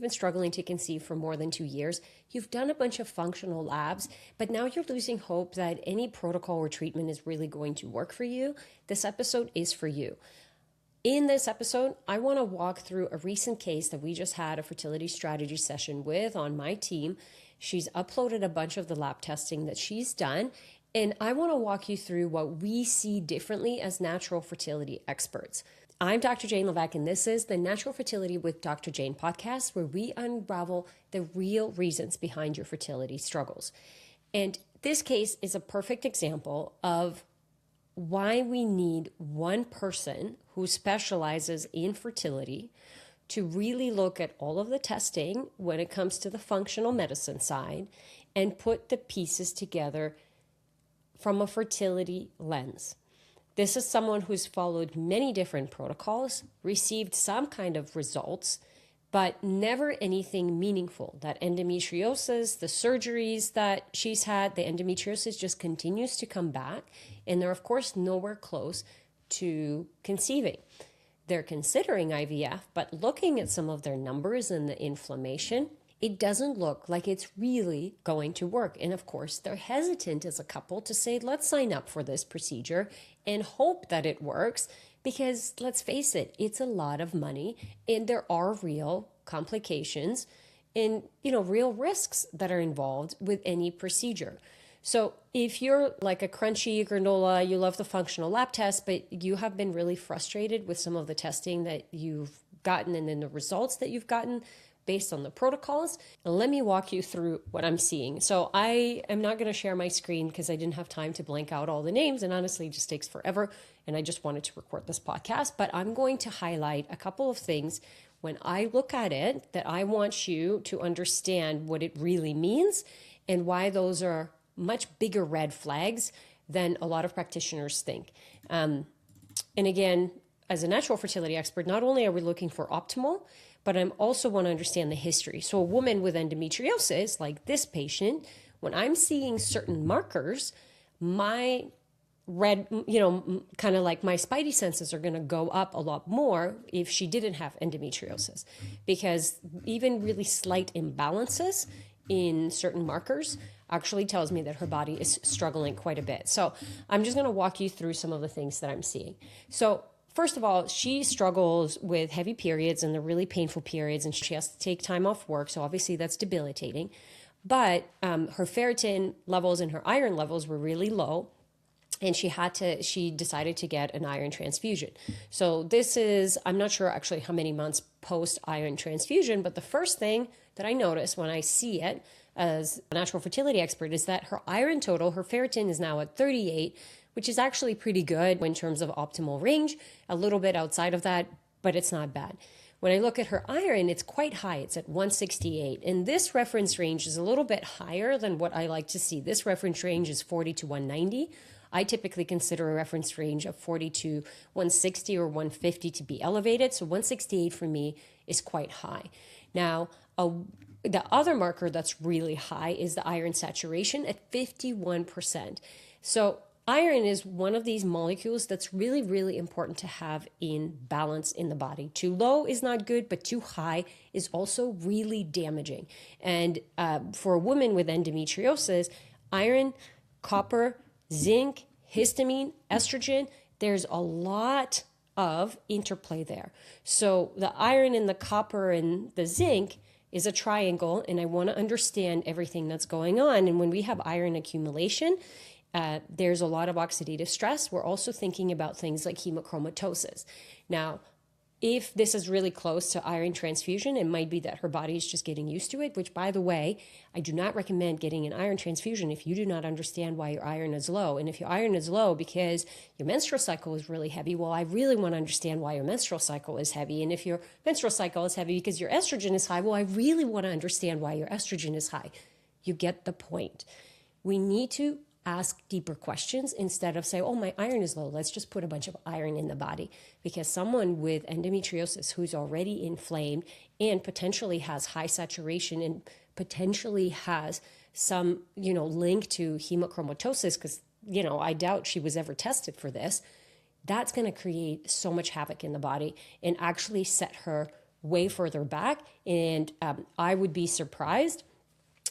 been struggling to conceive for more than 2 years, you've done a bunch of functional labs, but now you're losing hope that any protocol or treatment is really going to work for you, this episode is for you. In this episode, I want to walk through a recent case that we just had a fertility strategy session with on my team. She's uploaded a bunch of the lab testing that she's done, and I want to walk you through what we see differently as natural fertility experts. I'm Dr. Jane Levesque, and this is the Natural Fertility with Dr. Jane podcast, where we unravel the real reasons behind your fertility struggles. And this case is a perfect example of why we need one person who specializes in fertility to really look at all of the testing when it comes to the functional medicine side and put the pieces together from a fertility lens. This is someone who's followed many different protocols, received some kind of results, but never anything meaningful. That endometriosis, the surgeries that she's had, the endometriosis just continues to come back, and they're, of course, nowhere close to conceiving. They're considering IVF, but looking at some of their numbers and the inflammation, it doesn't look like it's really going to work. And of course, they're hesitant as a couple to say, let's sign up for this procedure and hope that it works, because let's face it, it's a lot of money and there are real complications and, real risks that are involved with any procedure. So if you're like a crunchy granola, you love the functional lab test, but you have been really frustrated with some of the testing that you've gotten and then the results that you've gotten based on the protocols, let me walk you through what I'm seeing. So I am not going to share my screen because I didn't have time to blank out all the names, and honestly, it just takes forever. And I just wanted to record this podcast, but I'm going to highlight a couple of things when I look at it that I want you to understand what it really means and why those are much bigger red flags than a lot of practitioners think. And again, as a natural fertility expert, not only are we looking for optimal, but I also want to understand the history. So a woman with endometriosis, like this patient, when I'm seeing certain markers, my red, kind of like my spidey senses are going to go up a lot more if she didn't have endometriosis, because even really slight imbalances in certain markers actually tells me that her body is struggling quite a bit. So I'm just going to walk you through some of the things that I'm seeing. So first of all, she struggles with heavy periods and the really painful periods, and she has to take time off work. So obviously that's debilitating. But her ferritin levels and her iron levels were really low, and she decided to get an iron transfusion. So this is, I'm not sure actually how many months post iron transfusion, but the first thing that I notice when I see it as a natural fertility expert is that her iron total, her ferritin is now at 38, which is actually pretty good in terms of optimal range, a little bit outside of that, but it's not bad. When I look at her iron, it's quite high. It's at 168. And this reference range is a little bit higher than what I like to see. This reference range is 40 to 190. I typically consider a reference range of 40 to 160 or 150 to be elevated. So 168 for me is quite high. Now, the other marker that's really high is the iron saturation at 51%. So iron is one of these molecules that's really, really important to have in balance in the body. Too low is not good, but too high is also really damaging. And for a woman with endometriosis, iron, copper, zinc, histamine, estrogen, there's a lot of interplay there. So the iron and the copper and the zinc is a triangle, and I want to understand everything that's going on. And when we have iron accumulation, there's a lot of oxidative stress. We're also thinking about things like hemochromatosis. Now, if this is really close to iron transfusion, it might be that her body is just getting used to it, which, by the way, I do not recommend getting an iron transfusion if you do not understand why your iron is low. And if your iron is low because your menstrual cycle is really heavy, well, I really want to understand why your menstrual cycle is heavy. And if your menstrual cycle is heavy because your estrogen is high, well, I really want to understand why your estrogen is high. You get the point. We need to ask deeper questions instead of say, oh, my iron is low, let's just put a bunch of iron in the body. Because someone with endometriosis who's already inflamed and potentially has high saturation and potentially has some, link to hemochromatosis, because, I doubt she was ever tested for this, that's going to create so much havoc in the body and actually set her way further back. And I would be surprised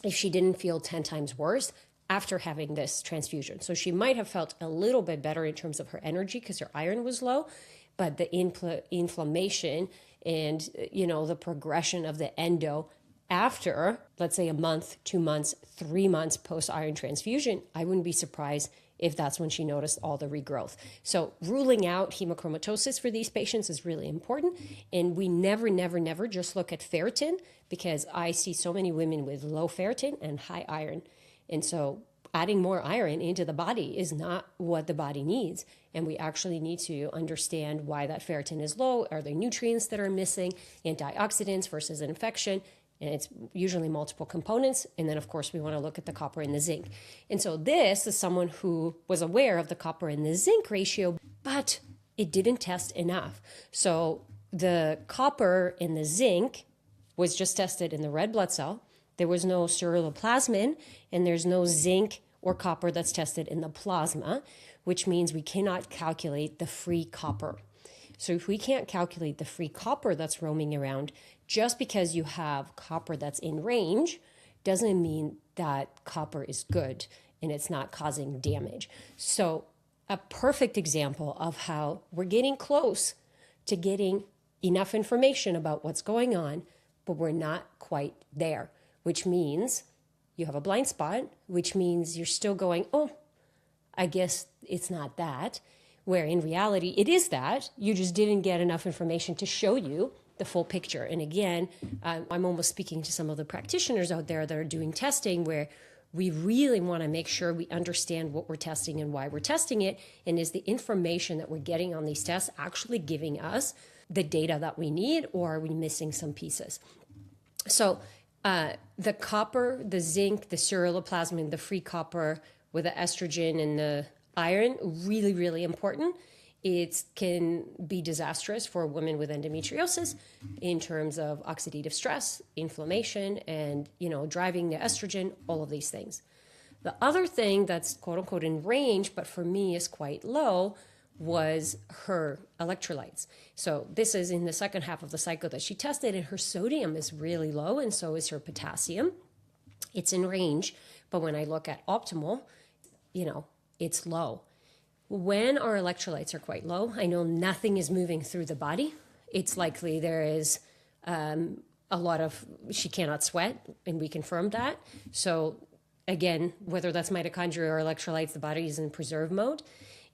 if she didn't feel 10 times worse after having this transfusion. So she might have felt a little bit better in terms of her energy because her iron was low, but the inflammation and, the progression of the endo after, let's say, a month, 2 months, 3 months post iron transfusion, I wouldn't be surprised if that's when she noticed all the regrowth. So ruling out hemochromatosis for these patients is really important. And we never just look at ferritin, because I see so many women with low ferritin and high iron. And so adding more iron into the body is not what the body needs. And we actually need to understand why that ferritin is low. Are there nutrients that are missing, antioxidants versus infection? And it's usually multiple components. And then, of course, we want to look at the copper and the zinc. And so this is someone who was aware of the copper and the zinc ratio, but it didn't test enough. So the copper and the zinc was just tested in the red blood cell. There was no ceruloplasmin, and there's no zinc or copper that's tested in the plasma, which means we cannot calculate the free copper. So if we can't calculate the free copper that's roaming around, just because you have copper that's in range doesn't mean that copper is good and it's not causing damage. So a perfect example of how we're getting close to getting enough information about what's going on, but we're not quite there, which means you have a blind spot, which means you're still going, oh, I guess it's not that, where in reality it is that. You just didn't get enough information to show you the full picture. And again, I'm almost speaking to some of the practitioners out there that are doing testing, where we really want to make sure we understand what we're testing and why we're testing it. And is the information that we're getting on these tests actually giving us the data that we need, or are we missing some pieces? So the copper, the zinc, the ceruloplasmin, the free copper with the estrogen and the iron, really, really important. It can be disastrous for women with endometriosis in terms of oxidative stress, inflammation, and, driving the estrogen, all of these things. The other thing that's quote unquote in range, but for me is quite low, was her electrolytes. So this is in the second half of the cycle that she tested, and her sodium is really low, and so is her potassium. It's in range, but when I look at optimal, it's low. When our electrolytes are quite low, I know nothing is moving through the body. It's likely there is she cannot sweat, and we confirmed that. So again, whether that's mitochondria or electrolytes, the body is in preserve mode.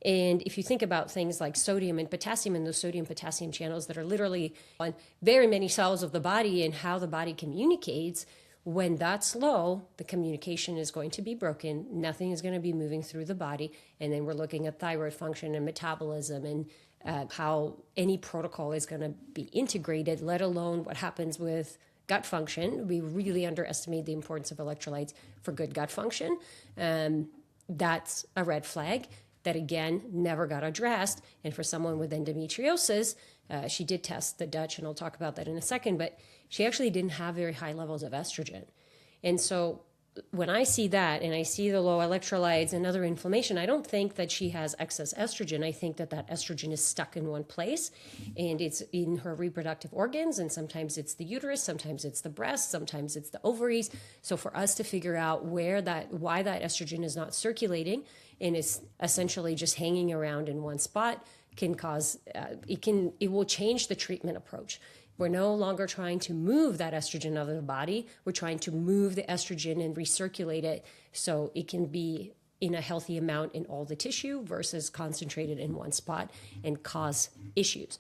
And if you think about things like sodium and potassium, and those sodium-potassium channels that are literally on very many cells of the body and how the body communicates, when that's low, the communication is going to be broken. Nothing is going to be moving through the body. And then we're looking at thyroid function and metabolism and how any protocol is going to be integrated, let alone what happens with gut function. We really underestimate the importance of electrolytes for good gut function. That's a red flag that, again, never got addressed. And for someone with endometriosis, she did test the Dutch, and I'll talk about that in a second, but she actually didn't have very high levels of estrogen. And so when I see that, and I see the low electrolytes and other inflammation, I don't think that she has excess estrogen. I think that estrogen is stuck in one place, and it's in her reproductive organs, and sometimes it's the uterus, sometimes it's the breast, sometimes it's the ovaries. So for us to figure out why that estrogen is not circulating and is essentially just hanging around in one spot can cause, it will change the treatment approach. We're no longer trying to move that estrogen out of the body. We're trying to move the estrogen and recirculate it so it can be in a healthy amount in all the tissue versus concentrated in one spot and cause issues.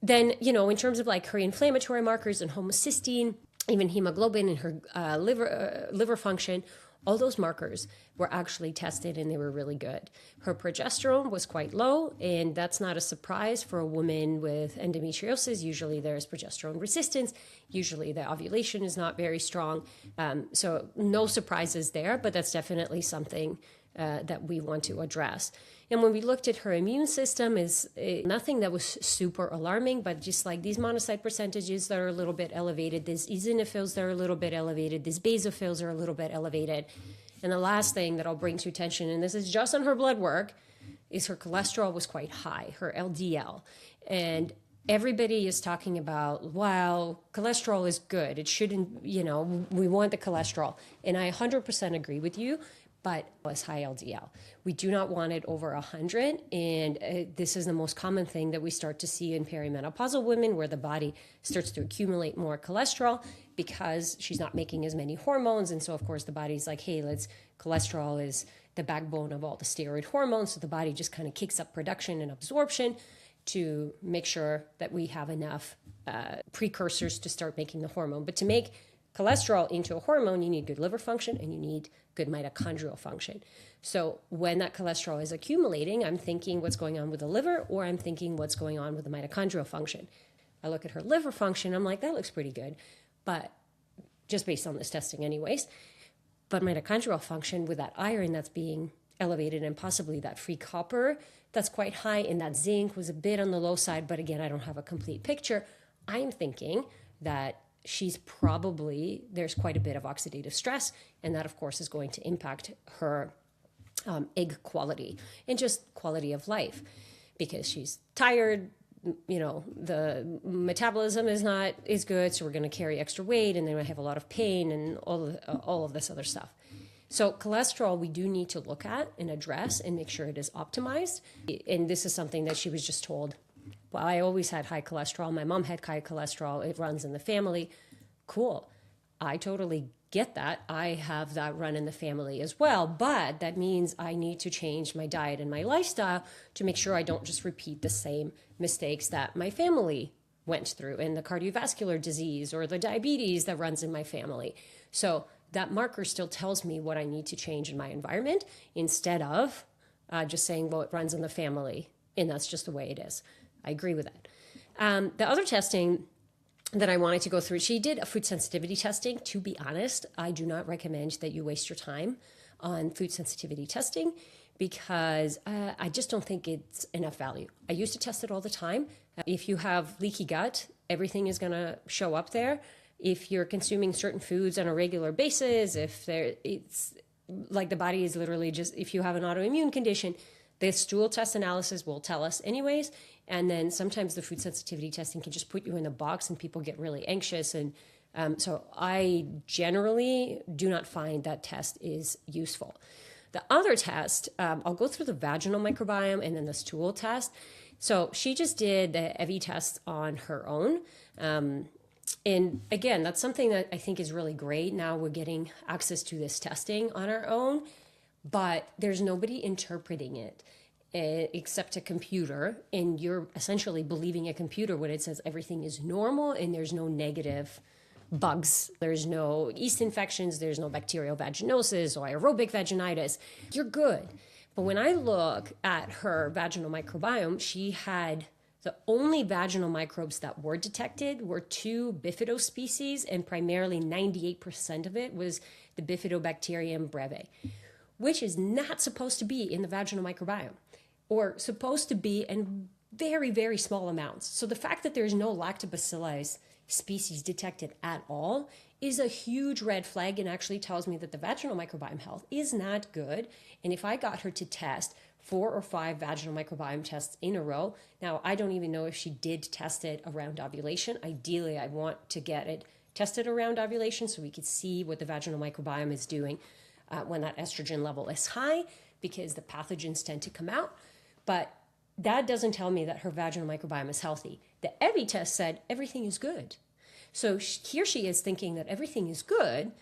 Then, in terms of like her inflammatory markers and homocysteine, even hemoglobin and her liver function, all those markers were actually tested and they were really good. Her progesterone was quite low, and that's not a surprise for a woman with endometriosis. Usually there's progesterone resistance. Usually the ovulation is not very strong. So no surprises there, but that's definitely something that we want to address. And when we looked at her immune system, is nothing that was super alarming, but just like these monocyte percentages that are a little bit elevated, these eosinophils that are a little bit elevated, these basophils are a little bit elevated. And the last thing that I'll bring to attention, and this is just on her blood work, is her cholesterol was quite high, her LDL. And everybody is talking about, wow, cholesterol is good. It shouldn't, we want the cholesterol. And I 100% agree with you, but it's high LDL. We do not want it over 100. And this is the most common thing that we start to see in perimenopausal women, where the body starts to accumulate more cholesterol because she's not making as many hormones. And so, of course, the body's like, hey, cholesterol is the backbone of all the steroid hormones. So the body just kind of kicks up production and absorption to make sure that we have enough precursors to start making the hormone. But to make cholesterol into a hormone, you need good liver function and you need good mitochondrial function. So when that cholesterol is accumulating, I'm thinking what's going on with the liver, or I'm thinking what's going on with the mitochondrial function. I look at her liver function, I'm like, that looks pretty good, but just based on this testing anyways. But mitochondrial function, with that iron that's being elevated and possibly that free copper that's quite high, and that zinc was a bit on the low side, but again, I don't have a complete picture. I'm thinking that there's quite a bit of oxidative stress, and that of course is going to impact her egg quality and just quality of life, because she's tired, the metabolism is not as good, so we're going to carry extra weight, and then I have a lot of pain and all of this other stuff. So cholesterol, we do need to look at and address and make sure it is optimized. And this is something that she was just told, well, I always had high cholesterol. My mom had high cholesterol. It runs in the family. Cool. I totally get that. I have that run in the family as well. But that means I need to change my diet and my lifestyle to make sure I don't just repeat the same mistakes that my family went through, and the cardiovascular disease or the diabetes that runs in my family. So that marker still tells me what I need to change in my environment, instead of just saying, well, it runs in the family and that's just the way it is. I agree with that. The other testing that I wanted to go through, she did a food sensitivity testing. To be honest, I do not recommend that you waste your time on food sensitivity testing, because I just don't think it's enough value. I used to test it all the time. If you have leaky gut, everything is going to show up there. If you're consuming certain foods on a regular basis, it's like the body is literally just, if you have an autoimmune condition, the stool test analysis will tell us anyways. And then sometimes the food sensitivity testing can just put you in a box and people get really anxious. And so I generally do not find that test is useful. The other test, I'll go through the vaginal microbiome and then the stool test. So she just did the EVI test on her own. And again, that's something that I think is really great. Now we're getting access to this testing on our own, but there's nobody interpreting it except a computer. And you're essentially believing a computer when it says everything is normal and there's no negative bugs, there's no yeast infections, there's no bacterial vaginosis or aerobic vaginitis. You're good. But when I look at her vaginal microbiome, she had the only vaginal microbes that were detected were 2 bifido species, and primarily 98% of it was the Bifidobacterium breve, which is not supposed to be in the vaginal microbiome, or supposed to be in very, very small amounts. So the fact that there's no lactobacillus species detected at all is a huge red flag, and actually tells me that the vaginal microbiome health is not good. And if I got her to test 4 or 5 vaginal microbiome tests in a row, now I don't even know if she did test it around ovulation. Ideally, I want to get it tested around ovulation so we could see what the vaginal microbiome is doing when that estrogen level is high, because the pathogens tend to come out. But that doesn't tell me that her vaginal microbiome is healthy. The EVI test said everything is good. So here she is thinking that everything is good.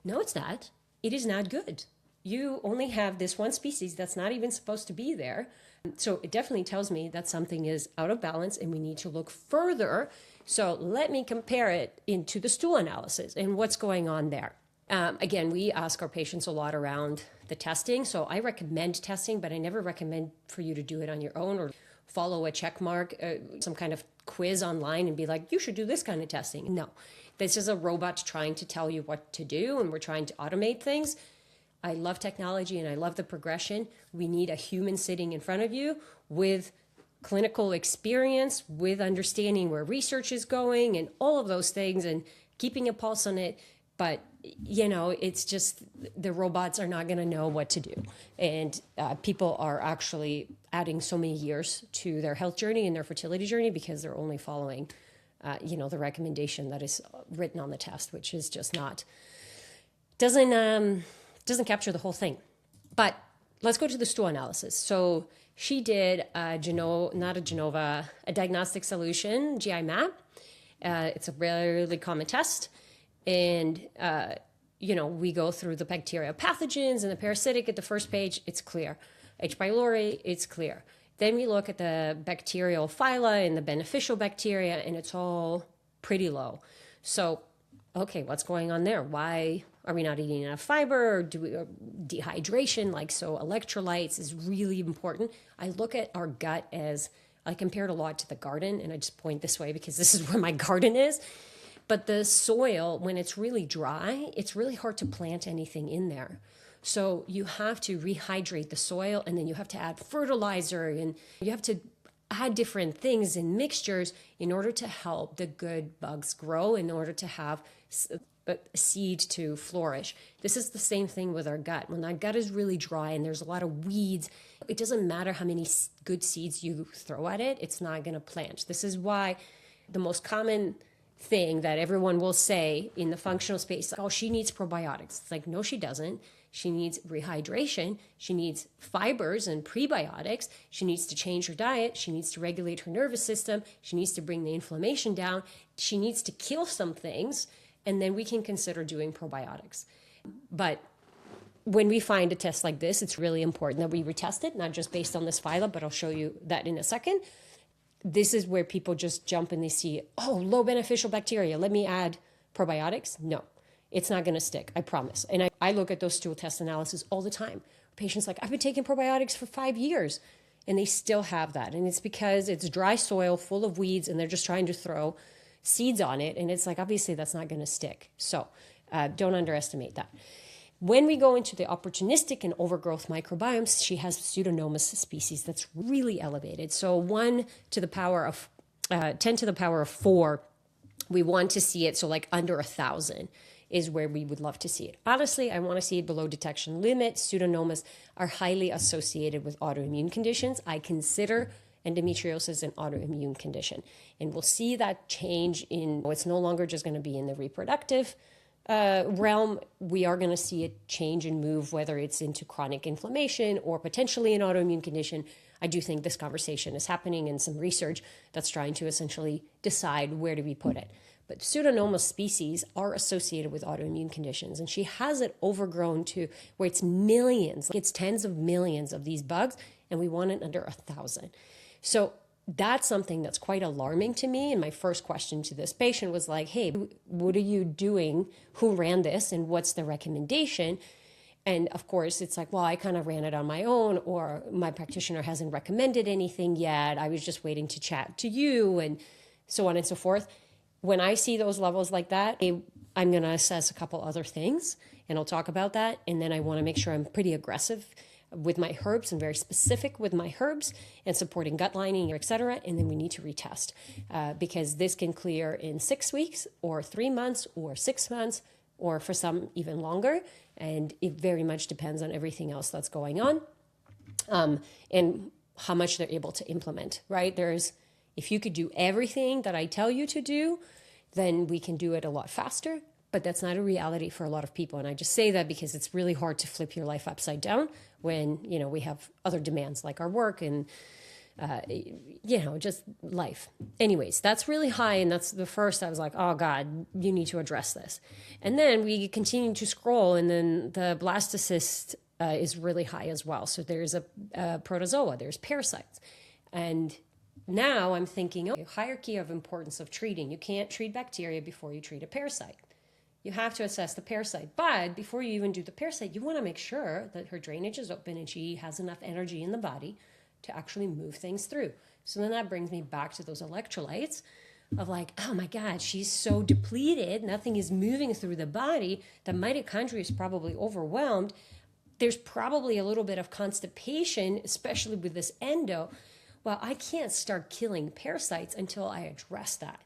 No, it's not. It is not good. You only have this one species that's not even supposed to be there. So it definitely tells me that something is out of balance and we need to look further. So let me compare it into the stool analysis and what's going on there. Again, we ask our patients a lot around the testing. So I recommend testing, but I never recommend for you to do it on your own or follow a check mark, some kind of quiz online and be like, you should do this kind of testing. No, this is a robot trying to tell you what to do, and we're trying to automate things. I love technology and I love the progression. We need a human sitting in front of you with clinical experience, with understanding where research is going and all of those things, and keeping a pulse on it. But it's just the robots are not going to know what to do. And people are actually adding so many years to their health journey and their fertility journey because they're only following, the recommendation that is written on the test, which is just doesn't capture the whole thing. But let's go to the stool analysis. So she did a diagnostic solution, GI map. It's a really common test. And, we go through the bacterial pathogens and the parasitic at the first page. It's clear. H. pylori, it's clear. Then we look at the bacterial phyla and the beneficial bacteria, and it's all pretty low. So, okay, what's going on there? Why are we not eating enough fiber? Or dehydration? So electrolytes is really important. I look at our gut as, I compare it a lot to the garden, and I just point this way because this is where my garden is. But the soil, when it's really dry, it's really hard to plant anything in there. So you have to rehydrate the soil, and then you have to add fertilizer, and you have to add different things and mixtures in order to help the good bugs grow, in order to have a seed to flourish. This is the same thing with our gut. When our gut is really dry and there's a lot of weeds, it doesn't matter how many good seeds you throw at it, it's not going to plant. This is why the most common thing that everyone will say in the functional space, oh, she needs probiotics. It's like, no, she doesn't. She needs rehydration. She needs fibers and prebiotics. She needs to change her diet. She needs to regulate her nervous system. She needs to bring the inflammation down. She needs to kill some things, and then we can consider doing probiotics. But when we find a test like this, it's really important that we retest it, not just based on this phyla, but I'll show you that in a second. This is where people just jump and they see, oh, low beneficial bacteria, let me add probiotics. No, it's not going to stick, I promise. And I look at those stool test analysis all the time. Patients like, I've been taking probiotics for 5 years, and they still have that. And it's because it's dry soil full of weeds, and they're just trying to throw seeds on it. And it's like, obviously, that's not going to stick. So don't underestimate that. When we go into the opportunistic and overgrowth microbiomes, she has Pseudomonas species that's really elevated. So 10 to the power of 4, we want to see it. So under 1,000 is where we would love to see it. Honestly, I want to see it below detection limit. Pseudomonas are highly associated with autoimmune conditions. I consider endometriosis an autoimmune condition. And we'll see that change it's no longer just going to be in the reproductive realm. We are going to see it change and move, whether it's into chronic inflammation or potentially an autoimmune condition. I do think this conversation is happening in some research that's trying to essentially decide where do we put it. But Pseudomonas species are associated with autoimmune conditions, and she has it overgrown to where it's millions, it's tens of millions of these bugs, and we want it under 1,000. So that's something that's quite alarming to me. And my first question to this patient was like, hey, what are you doing? Who ran this? And what's the recommendation? And of course, it's like, well, I kind of ran it on my own, or my practitioner hasn't recommended anything yet. I was just waiting to chat to you, and so on and so forth. When I see those levels like that, I'm going to assess a couple other things, and I'll talk about that. And then I want to make sure I'm pretty aggressive with my herbs and very specific with my herbs and supporting gut lining, et cetera. And then we need to retest because this can clear in 6 weeks or 3 months or 6 months, or for some even longer. And it very much depends on everything else that's going on and how much they're able to implement, right? If you could do everything that I tell you to do, then we can do it a lot faster. But that's not a reality for a lot of people. And I just say that because it's really hard to flip your life upside down when, we have other demands like our work and, just life. Anyways, that's really high. And that's the first, I was like, oh God, you need to address this. And then we continue to scroll, and then the blastocyst is really high as well. So there's a protozoa, there's parasites. And now I'm thinking, hierarchy of importance of treating. You can't treat bacteria before you treat a parasite. You have to assess the parasite. But before you even do the parasite, you want to make sure that her drainage is open and she has enough energy in the body to actually move things through. So then that brings me back to those electrolytes of like, oh my God, she's so depleted. Nothing is moving through the body. The mitochondria is probably overwhelmed. There's probably a little bit of constipation, especially with this endo. Well, I can't start killing parasites until I address that.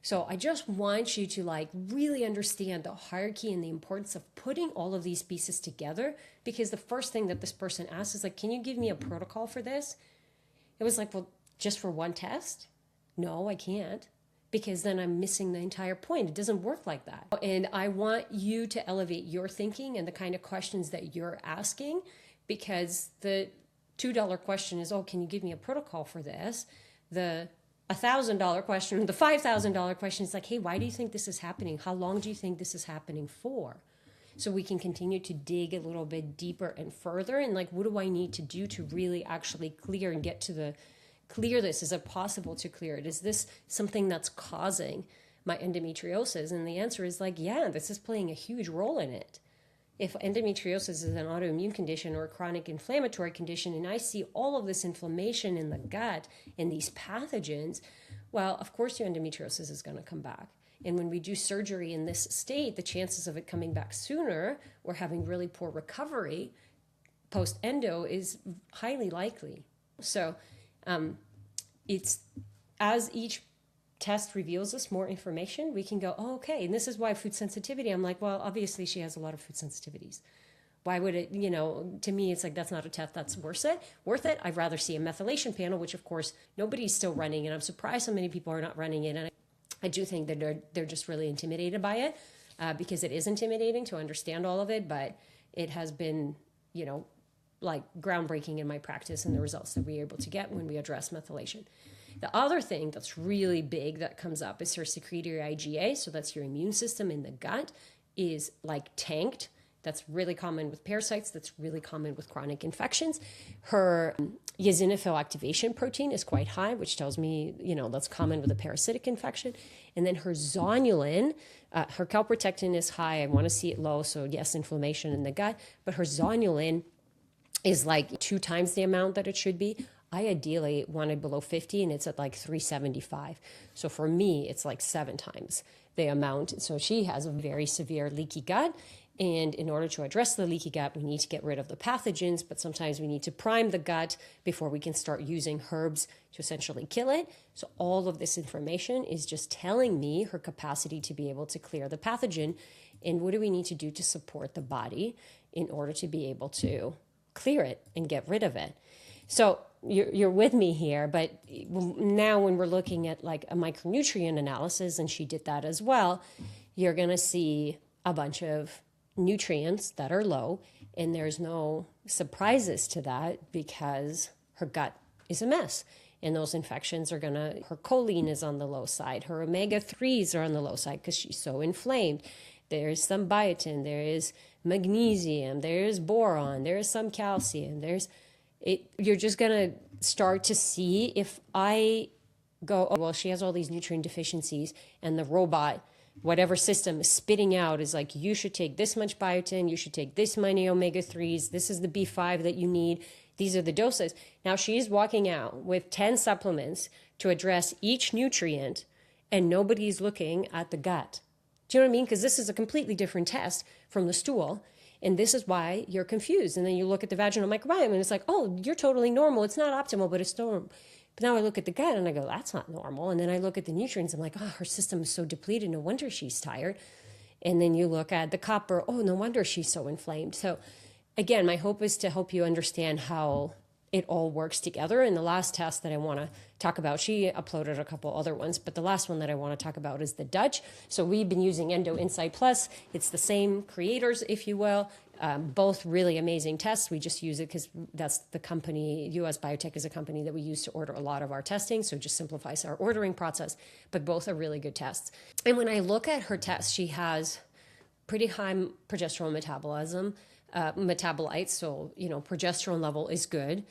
So I just want you to like really understand the hierarchy and the importance of putting all of these pieces together, because the first thing that this person asked is like, can you give me a protocol for this? It was like, well, just for one test? No, I can't, because then I'm missing the entire point. It doesn't work like that. And I want you to elevate your thinking and the kind of questions that you're asking, because the $2 question is, oh, can you give me a protocol for this? The $1,000 question, the $5,000 question is like, hey, why do you think this is happening? How long do you think this is happening for? So we can continue to dig a little bit deeper and further. And like, what do I need to do to really actually clear and get to the clear this? Is it possible to clear it? Is this something that's causing my endometriosis? And the answer is like, yeah, this is playing a huge role in it. If endometriosis is an autoimmune condition or a chronic inflammatory condition, and I see all of this inflammation in the gut and these pathogens, well, of course your endometriosis is going to come back. And when we do surgery in this state, the chances of it coming back sooner or having really poor recovery post-endo is highly likely. So it's as each test reveals us more information, we can go, oh, okay. And this is why food sensitivity, I'm like, well, obviously she has a lot of food sensitivities. Why would it, to me, it's like, that's not a test that's worth it. I'd rather see a methylation panel, which of course nobody's still running. And I'm surprised so many people are not running it. And I do think that they're just really intimidated by it because it is intimidating to understand all of it. But it has been, like groundbreaking in my practice and the results that we're able to get when we address methylation. The other thing that's really big that comes up is her secretory IgA. So that's your immune system in the gut is like tanked. That's really common with parasites. That's really common with chronic infections. Her eosinophil activation protein is quite high, which tells me, that's common with a parasitic infection. And then her zonulin, her calprotectin is high. I want to see it low. So yes, inflammation in the gut, but her zonulin is like 2 times the amount that it should be. I ideally want it below 50 and it's at like 375. So for me, it's like 7 times the amount. So she has a very severe leaky gut. And in order to address the leaky gut, we need to get rid of the pathogens, but sometimes we need to prime the gut before we can start using herbs to essentially kill it. So all of this information is just telling me her capacity to be able to clear the pathogen. And what do we need to do to support the body in order to be able to clear it and get rid of it? So you're with me here, but now when we're looking at like a micronutrient analysis, and she did that as well, you're going to see a bunch of nutrients that are low, and there's no surprises to that because her gut is a mess. And those infections are her choline is on the low side. Her omega-3s are on the low side because she's so inflamed. There's some biotin, there is magnesium, there is boron, there is some calcium, you're just going to start to see if I go, oh, well, she has all these nutrient deficiencies, and the robot, whatever system is spitting out is like, you should take this much biotin, you should take this many omega-3s, this is the B5 that you need, these are the doses. Now she's walking out with 10 supplements to address each nutrient, and nobody's looking at the gut. Do you know what I mean? Because this is a completely different test from the stool. And this is why you're confused. And then you look at the vaginal microbiome and it's like, oh, you're totally normal. It's not optimal, but it's normal. But now I look at the gut and I go, that's not normal. And then I look at the nutrients. I'm like, oh, her system is so depleted. No wonder she's tired. And then you look at the copper. Oh, no wonder she's so inflamed. So again, my hope is to help you understand how it all works together. And the last test that I want to talk about, she uploaded a couple other ones, but the last one that I want to talk about is the Dutch. So we've been using Endo Insight Plus. It's the same creators, if you will, both really amazing tests. We just use it because that's the company, US Biotech is a company that we use to order a lot of our testing. So it just simplifies our ordering process, but both are really good tests. And when I look at her test, she has pretty high progesterone metabolism, metabolites. So, progesterone level is good.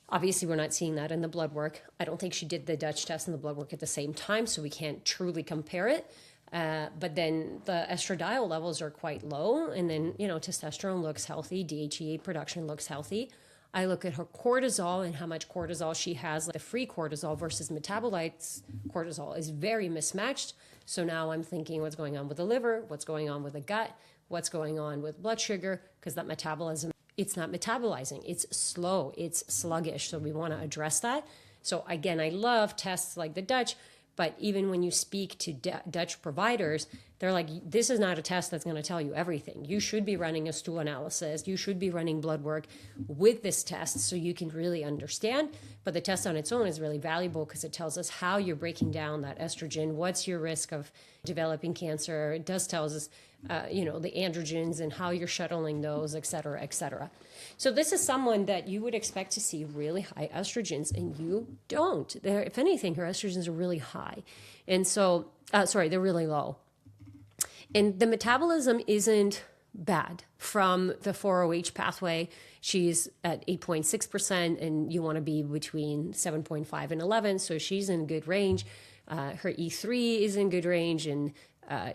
Obviously, we're not seeing that in the blood work. I don't think she did the Dutch test and the blood work at the same time, so we can't truly compare it. But then the estradiol levels are quite low. And then, testosterone looks healthy. DHEA production looks healthy. I look at her cortisol and how much cortisol she has. Like the free cortisol versus metabolites cortisol is very mismatched. So now I'm thinking what's going on with the liver, what's going on with the gut, what's going on with blood sugar, because that metabolism, it's not metabolizing. It's slow. It's sluggish. So we want to address that. So again, I love tests like the Dutch, But even when you speak to Dutch providers, they're like, this is not a test that's going to tell you everything. You should be running a stool analysis. You should be running blood work with this test so you can really understand. But the test on its own is really valuable because it tells us how you're breaking down that estrogen, what's your risk of developing cancer. It does tell us, the androgens and how you're shuttling those, et cetera, et cetera. So this is someone that you would expect to see really high estrogens, and you don't. If anything, her estrogens are really high. And so, they're really low. And the metabolism isn't bad from the 4-OH pathway. She's at 8.6%, and you want to be between 7.5 and 11. So she's in good range. Her E3 is in good range, and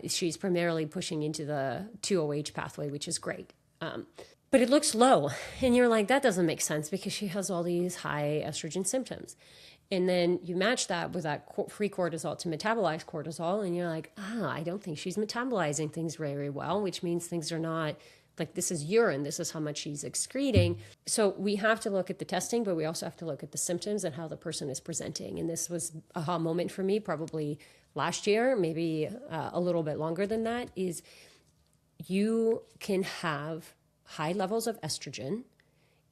she's primarily pushing into the 2-OH pathway, which is great. But it looks low. And you're like, that doesn't make sense because she has all these high estrogen symptoms. And then you match that with that free cortisol to metabolize cortisol, and you're like, I don't think she's metabolizing things very well, which means things are not, like, this is urine, this is how much she's excreting. So we have to look at the testing, but we also have to look at the symptoms and how the person is presenting. And this was a aha moment for me probably last year, maybe a little bit longer than that, is you can have high levels of estrogen,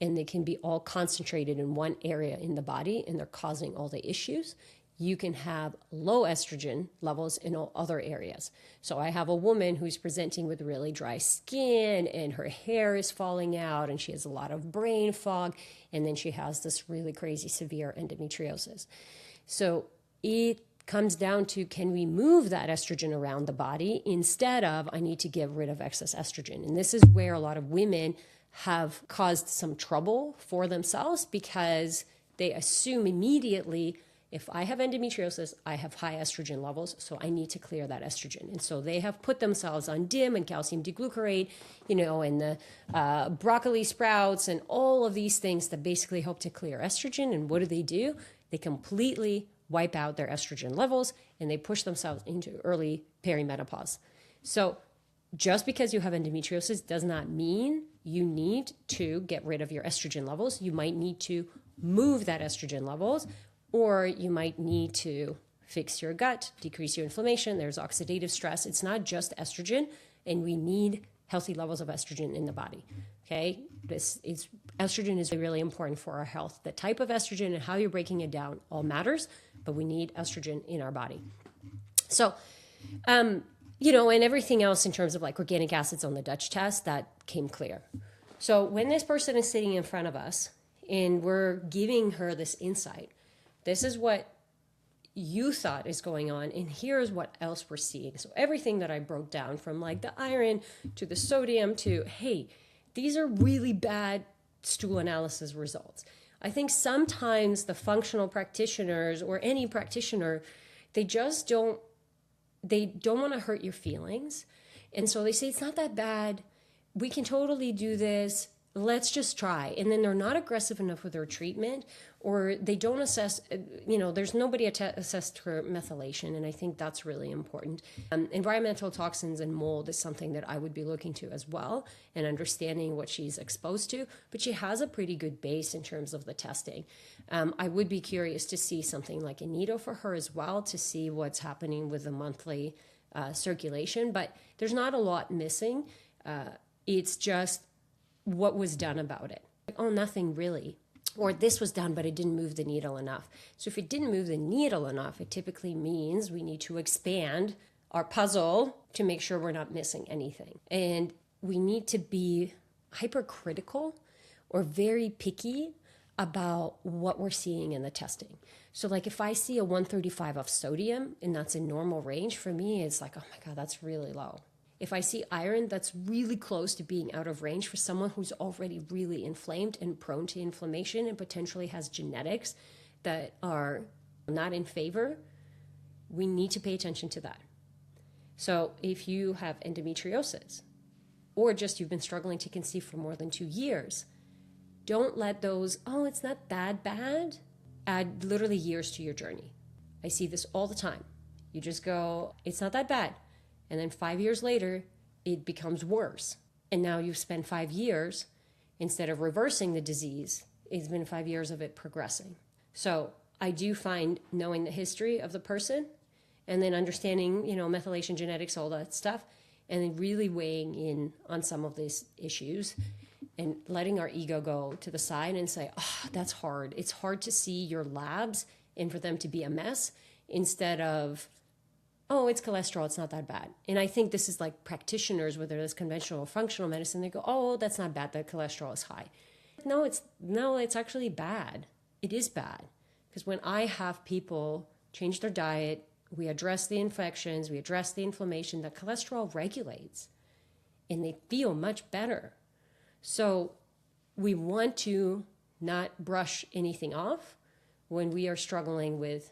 and they can be all concentrated in one area in the body, and they're causing all the issues. You can have low estrogen levels in all other areas. So I have a woman who's presenting with really dry skin, and her hair is falling out, and she has a lot of brain fog, and then she has this really crazy severe endometriosis. So it comes down to, can we move that estrogen around the body instead of, I need to get rid of excess estrogen? And this is where a lot of women have caused some trouble for themselves, because they assume immediately, if I have endometriosis, I have high estrogen levels, so I need to clear that estrogen. And so they have put themselves on DIM and calcium deglucarate, and the broccoli sprouts and all of these things that basically help to clear estrogen. And what do? They completely wipe out their estrogen levels, and they push themselves into early perimenopause. So just because you have endometriosis does not mean you need to get rid of your estrogen levels. You might need to move that estrogen levels, or you might need to fix your gut, decrease your inflammation. There's oxidative stress. It's not just estrogen, and we need healthy levels of estrogen in the body. Okay, estrogen is really important for our health. The type of estrogen and how you're breaking it down all matters, but we need estrogen in our body. So, and everything else in terms of like organic acids on the Dutch test, that came clear. So when this person is sitting in front of us and we're giving her this insight, this is what you thought is going on, and here's what else we're seeing. So everything that I broke down, from like the iron to the sodium to, hey, these are really bad stool analysis results. I think sometimes the functional practitioners or any practitioner, they don't want to hurt your feelings. And so they say, it's not that bad. We can totally do this. Let's just try. And then they're not aggressive enough with their treatment, or they don't assess, there's nobody assessed for methylation. And I think that's really important. Environmental toxins and mold is something that I would be looking to as well, and understanding what she's exposed to. But she has a pretty good base in terms of the testing. I would be curious to see something like a needle for her as well, to see what's happening with the monthly circulation. But there's not a lot missing. It's just what was done about it. Oh, nothing really. Or this was done, but it didn't move the needle enough. So if it didn't move the needle enough, it typically means we need to expand our puzzle to make sure we're not missing anything. And we need to be hypercritical or very picky about what we're seeing in the testing. So like if I see a 135 of sodium and that's in normal range, for me, it's like, oh my God, that's really low. If I see iron that's really close to being out of range for someone who's already really inflamed and prone to inflammation and potentially has genetics that are not in favor, we need to pay attention to that. So if you have endometriosis, or just you've been struggling to conceive for more than 2 years, don't let those, oh, it's not that bad, add literally years to your journey. I see this all the time. You just go, it's not that bad. And then 5 years later, it becomes worse. And now you've spent 5 years, instead of reversing the disease, it's been 5 years of it progressing. So I do find, knowing the history of the person and then understanding, methylation genetics, all that stuff, and then really weighing in on some of these issues and letting our ego go to the side and say, oh, that's hard. It's hard to see your labs and for them to be a mess instead of, oh, it's cholesterol, it's not that bad. And I think this is like practitioners, whether it's conventional or functional medicine, they go, oh, that's not bad, the cholesterol is high. No, it's actually bad. It is bad. Because when I have people change their diet, we address the infections, we address the inflammation, the cholesterol regulates and they feel much better. So we want to not brush anything off when we are struggling with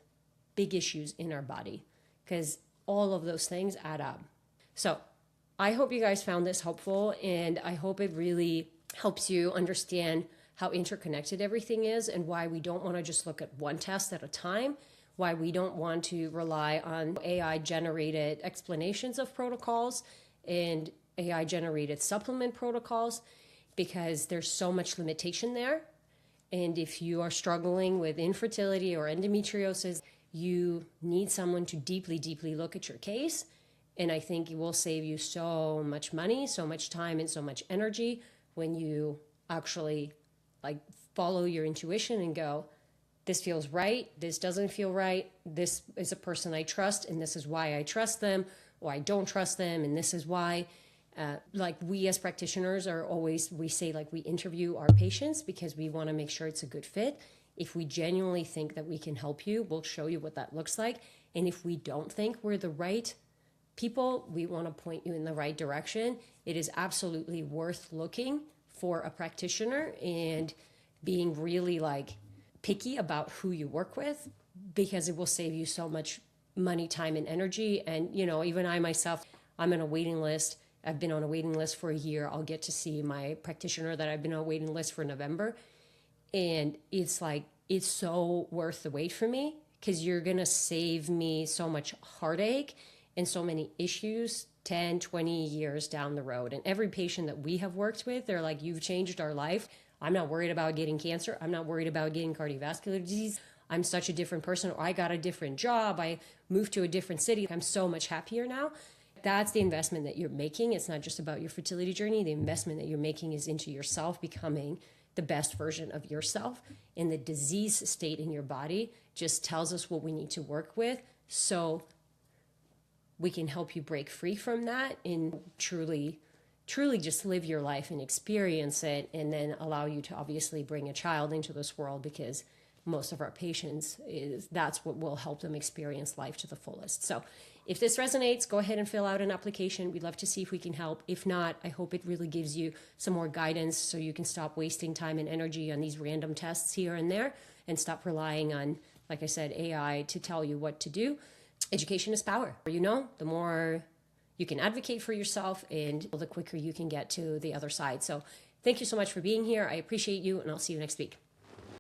big issues in our body, because all of those things add up. So I hope you guys found this helpful, and I hope it really helps you understand how interconnected everything is and why we don't want to just look at one test at a time, why we don't want to rely on AI-generated explanations of protocols and AI-generated supplement protocols, because there's so much limitation there. And if you are struggling with infertility or endometriosis, you need someone to deeply, deeply look at your case. And I think it will save you so much money, so much time, and so much energy when you actually follow your intuition and go, this feels right, this doesn't feel right, this is a person I trust, and this is why I trust them, or I don't trust them, and this is why. We as practitioners we say we interview our patients because we want to make sure it's a good fit. If we genuinely think that we can help you, we'll show you what that looks like. And if we don't think we're the right people, we want to point you in the right direction. It is absolutely worth looking for a practitioner and being really picky about who you work with, because it will save you so much money, time, and energy. And, even I myself, I'm on a waiting list. I've been on a waiting list for a year. I'll get to see my practitioner that I've been on a waiting list for November. And it's so worth the wait for me, because you're going to save me so much heartache and so many issues 10, 20 years down the road. And every patient that we have worked with, they're like, you've changed our life. I'm not worried about getting cancer. I'm not worried about getting cardiovascular disease. I'm such a different person. Or I got a different job. I moved to a different city. I'm so much happier now. That's the investment that you're making. It's not just about your fertility journey. The investment that you're making is into yourself becoming the best version of yourself. And the disease state in your body just tells us what we need to work with, so we can help you break free from that and truly just live your life and experience it, and then allow you to obviously bring a child into this world, because most of our patients, that's what will help them experience life to the fullest. So if this resonates, go ahead and fill out an application. We'd love to see if we can help. If not, I hope it really gives you some more guidance so you can stop wasting time and energy on these random tests here and there, and stop relying on, like I said, AI to tell you what to do. Education is power. The more you can advocate for yourself, and the quicker you can get to the other side. So thank you so much for being here. I appreciate you, and I'll see you next week.